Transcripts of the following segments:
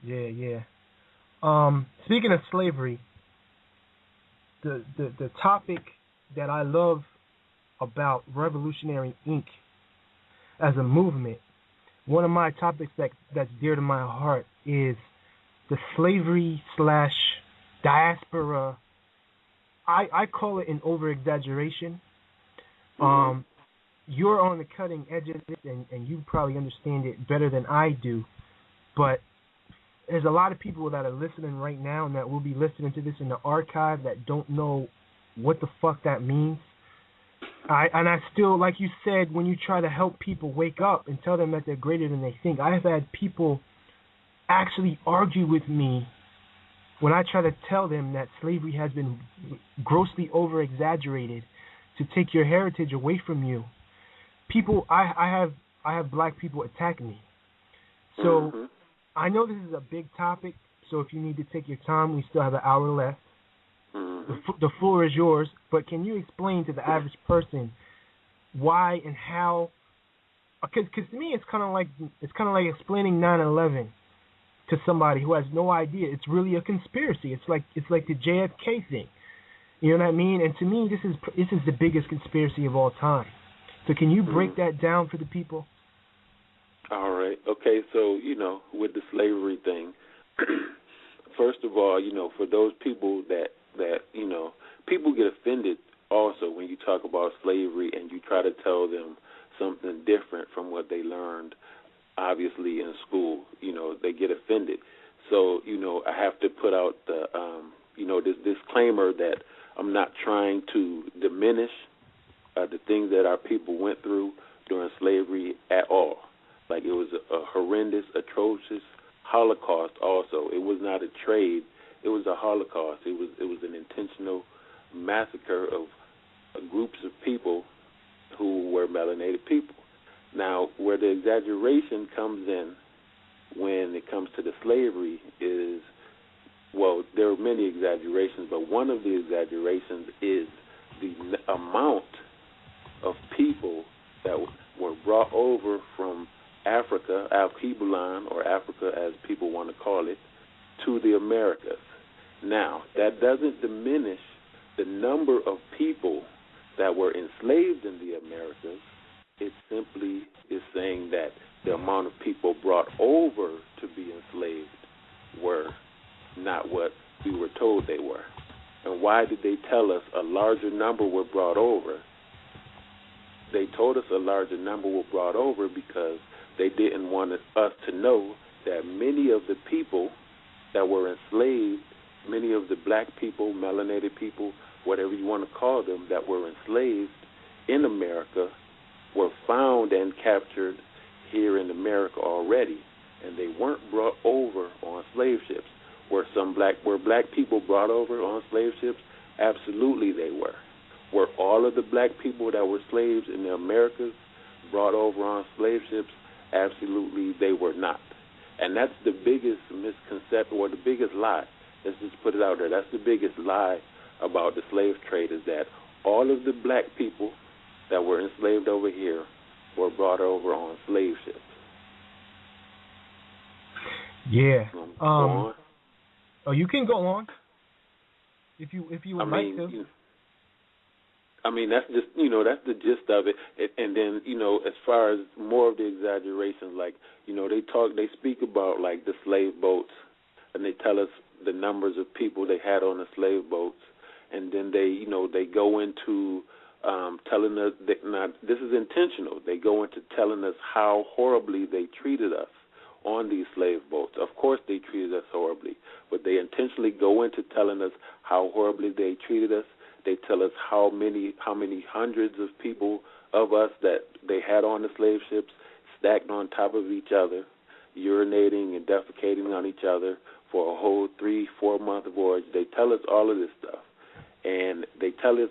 Yeah. Speaking of slavery, the topic that I love about Revolutionary Inc. as a movement, one of my topics that's dear to my heart is the slavery slash diaspora. I call it an over exaggeration. You're on the cutting edge of it, and you probably understand it better than I do. But there's a lot of people that are listening right now and that will be listening to this in the archive that don't know what the fuck that means. I still, like you said, when you try to help people wake up and tell them that they're greater than they think, I have had people actually argue with me when I try to tell them that slavery has been grossly over-exaggerated to take your heritage away from you. People, I have black people attack me. So I know this is a big topic, so if you need to take your time, we still have an hour left. The floor is yours, but can you explain to the average person why and how? Because to me, it's kind of like explaining 9/11 to somebody who has no idea. It's really a conspiracy. It's like the JFK thing. You know what I mean? And to me, this is the biggest conspiracy of all time. So can you break that down for the people? All right. Okay. So with the slavery thing, first of all, for those people that people get offended also when you talk about slavery and you try to tell them something different from what they learned, obviously, in school. They get offended. So, I have to put out the, this disclaimer that I'm not trying to diminish the things that our people went through during slavery at all. Like, it was a horrendous, atrocious Holocaust also. It was not a trade. It was a Holocaust. It was an intentional massacre of groups of people who were melanated people. Now, where the exaggeration comes in when it comes to the slavery is, well, there are many exaggerations, but one of the exaggerations is the amount of people that were brought over from Africa, Al-Kibulan, or Africa as people want to call it, to the Americas. Now, that doesn't diminish the number of people that were enslaved in the Americas. It simply is saying that the amount of people brought over to be enslaved were not what we were told they were. And why did they tell us a larger number were brought over? They told us a larger number were brought over because they didn't want us to know that many of the people that were enslaved, many of the black people, melanated people, whatever you want to call them, that were enslaved in America were found and captured here in America already, and they weren't brought over on slave ships. Were black people brought over on slave ships? Absolutely they were. Were all of the black people that were slaves in the Americas brought over on slave ships? Absolutely they were not. And that's the biggest misconception, or the biggest lie. Let's just put it out there. That's the biggest lie about the slave trade, is that all of the black people that were enslaved over here were brought over on slave ships. Yeah. Oh, you can go on if you would like to. That's just that's the gist of it. And then as far as more of the exaggerations, like they speak about like the slave boats, and they tell us the numbers of people they had on the slave boats, and then they go into telling us that, now this is intentional. They go into telling us how horribly they treated us on these slave boats. Of course they treated us horribly, but they intentionally go into telling us how horribly they treated us. They tell us how many hundreds of people of us that they had on the slave ships stacked on top of each other, urinating and defecating on each other for a whole 3-4 month voyage. They tell us all of this stuff, and they tell us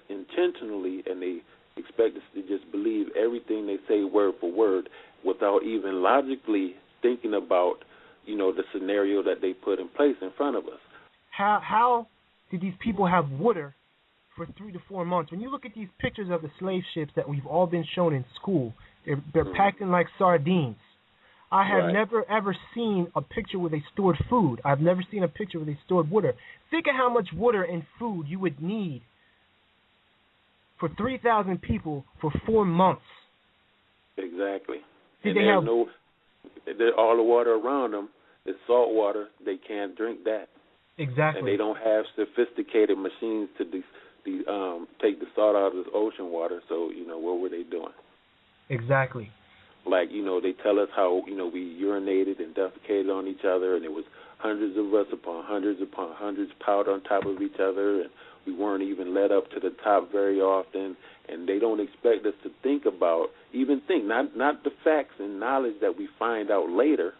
intentionally, and they expect us to just believe everything they say word for word without even logically thinking about, the scenario that they put in place in front of us. How did these people have water for 3 to 4 months? When you look at these pictures of the slave ships that we've all been shown in school, they're packed in like sardines. I have never ever seen a picture where they stored food. I've never seen a picture where they stored water. Think of how much water and food you would need for 3,000 people for 4 months. Exactly. And all the water around them is salt water. They can't drink that. Exactly. And they don't have sophisticated machines to take the salt out of this ocean water. So, what were they doing? Exactly. Like, they tell us how, we urinated and defecated on each other, and it was hundreds of us upon hundreds piled on top of each other, and we weren't even led up to the top very often. And they don't expect us to think, not the facts and knowledge that we find out later,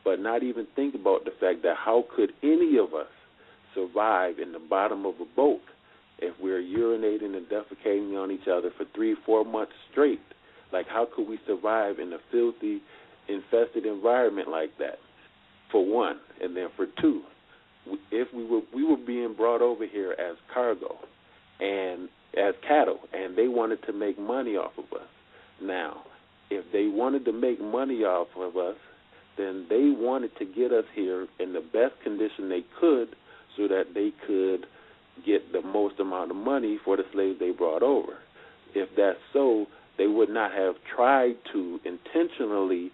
but not even think about the fact that how could any of us survive in the bottom of a boat if we're urinating and defecating on each other for 3-4 months straight? Like, how could we survive in a filthy, infested environment like that, for one? And then for two, if we were being brought over here as cargo and as cattle, and they wanted to make money off of us. Now, if they wanted to make money off of us, then they wanted to get us here in the best condition they could so that they could get the most amount of money for the slaves they brought over. If that's so, they would not have tried to intentionally,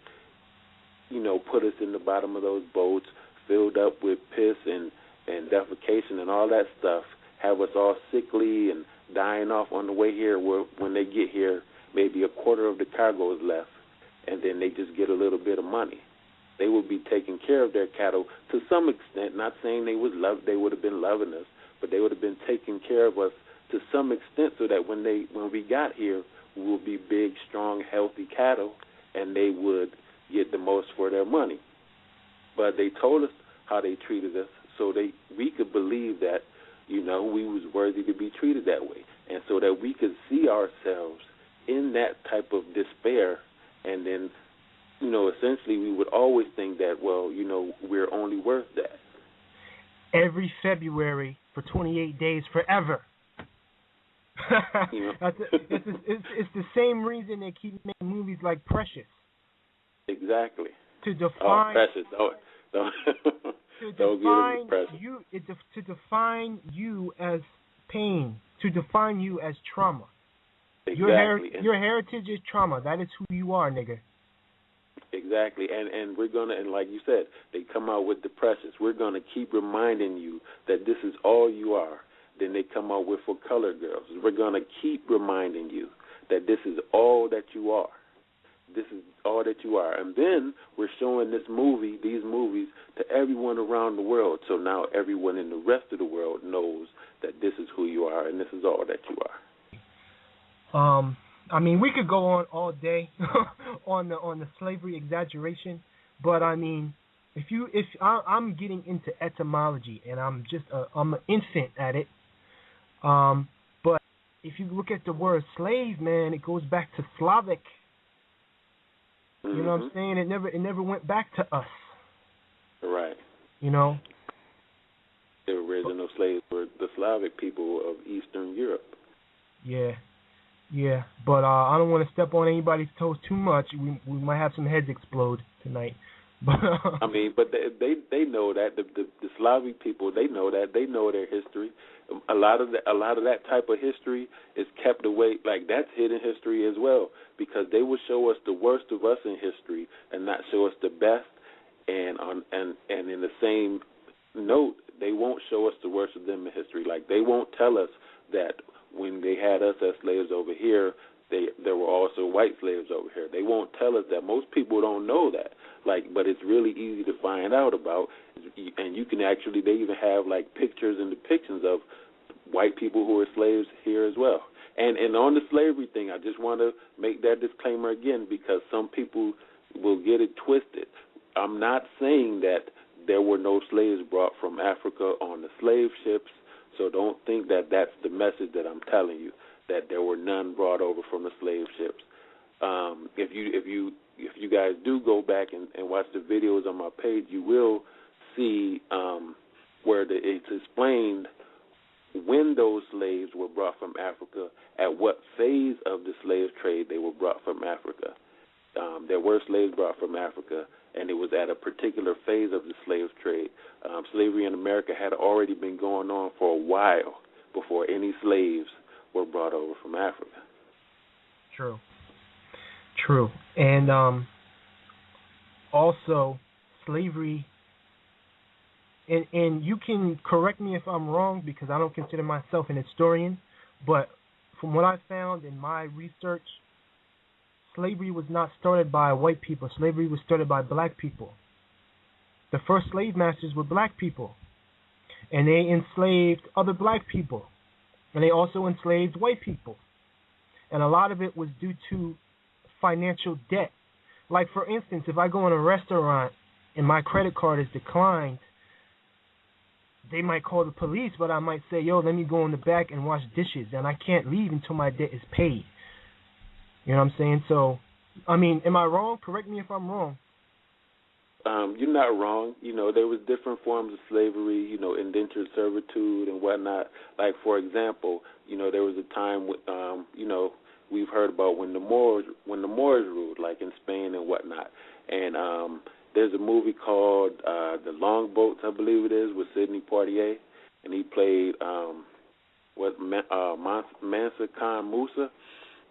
put us in the bottom of those boats filled up with piss and defecation and all that stuff, have us all sickly and dying off on the way here, where when they get here, maybe a quarter of the cargo is left, and then they just get a little bit of money. They would be taking care of their cattle to some extent, not saying they would have been loving us, but they would have been taking care of us to some extent so that when we got here, we would be big, strong, healthy cattle, and they would get the most for their money. But they told us how they treated us so we could believe that, we was worthy to be treated that way, and so that we could see ourselves in that type of despair, and then, essentially we would always think that, well, we're only worth that. Every February for 28 days forever. It's the same reason they keep making movies like Precious. Exactly. To define Precious. Don't define Precious. To define you as pain, to define you as trauma. Exactly. Your heritage is trauma. That is who you are, nigga. Exactly. And we're gonna, and like you said, they come out with the Precious. We're gonna keep reminding you that this is all you are. Then they come out with For Colored Girls. We're going to keep reminding you that this is all that you are. This is all that you are. And then we're showing these movies, to everyone around the world. So now everyone in the rest of the world knows that this is who you are and this is all that you are. I mean, we could go on all day on the slavery exaggeration, but I mean, if I'm getting into etymology and I'm an infant at it. But if you look at the word slave, man, it goes back to Slavic. You know what I'm saying? It never went back to us. Right. The original slaves were the Slavic people of Eastern Europe. Yeah. But I don't want to step on anybody's toes too much. We might have some heads explode tonight. But they know that the Slavic people, they know that, they know their history. A lot of that type of history is kept away, like that's hidden history as well, because they will show us the worst of us in history and not show us the best. And in the same note, they won't show us the worst of them in history. Like they won't tell us that when they had us as slaves over here, there were also white slaves over here. They won't tell us that. Most people don't know that. But it's really easy to find out about, and you can actually, they even have like pictures and depictions of white people who are slaves here as well. And on the slavery thing, I just want to make that disclaimer again, because some people will get it twisted. I'm not saying that there were no slaves brought from Africa on the slave ships, so don't think that that's the message that I'm telling you, that there were none brought over from the slave ships. If you guys do go back and watch the videos on my page, you will see where it's explained when those slaves were brought from Africa, at what phase of the slave trade they were brought from Africa. There were slaves brought from Africa, and it was at a particular phase of the slave trade. Slavery in America had already been going on for a while before any slaves were brought over from Africa. True. And also, slavery, and you can correct me if I'm wrong because I don't consider myself an historian, but from what I found in my research, slavery was not started by white people. Slavery was started by black people. The first slave masters were black people, and they enslaved other black people, and they also enslaved white people. And a lot of it was due to financial debt. Like, for instance, if I go in a restaurant and my credit card is declined, they might call the police, but I might say, yo, let me go in the back and wash dishes, and I can't leave until my debt is paid. You know what I'm saying? So, I mean, am I wrong? Correct me if I'm wrong. You're not wrong. You know, there was different forms of slavery, you know, indentured servitude and whatnot. Like, for example, you know, there was a time, you know, we've heard about when the Moors ruled, like in Spain and whatnot. And there's a movie called The Longboats, I believe it is, with Sidney Poitier, and he played Mansa Khan Musa,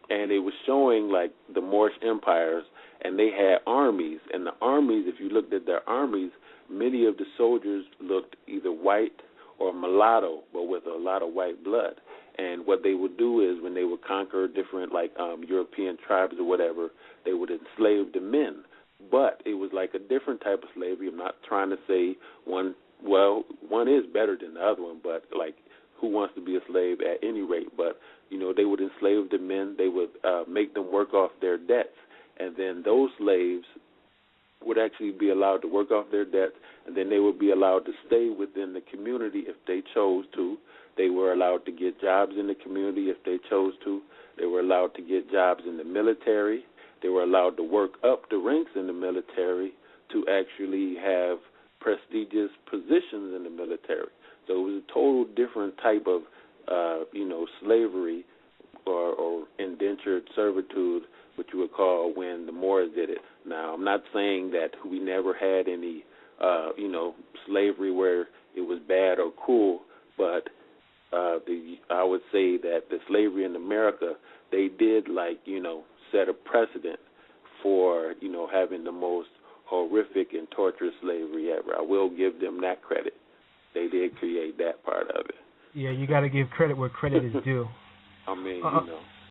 and it was showing like the Moorish empires, and they had armies, and the armies, if you looked at their armies, many of the soldiers looked either white or mulatto, but with a lot of white blood. And what they would do is when they would conquer different like European tribes or whatever, they would enslave the men. But it was like a different type of slavery. I'm not trying to say one is better than the other one, but like who wants to be a slave at any rate? But, you know, they would enslave the men. They would make them work off their debts. And then those slaves would actually be allowed to work off their debts, and then they would be allowed to stay within the community if they chose to. They were allowed to get jobs in the community if they chose to. They were allowed to get jobs in the military. They were allowed to work up the ranks in the military to actually have prestigious positions in the military. So it was a total different type of, you know, slavery or indentured servitude, what you would call when the Moors did it. Now, I'm not saying that we never had any, you know, slavery where it was bad or cruel, but I would say that the slavery in America, they did, like, you know, set a precedent for, you know, having the most horrific and torturous slavery ever. I will give them that credit. They did create that part of it. Yeah, you got to give credit where credit is due. I mean, you know.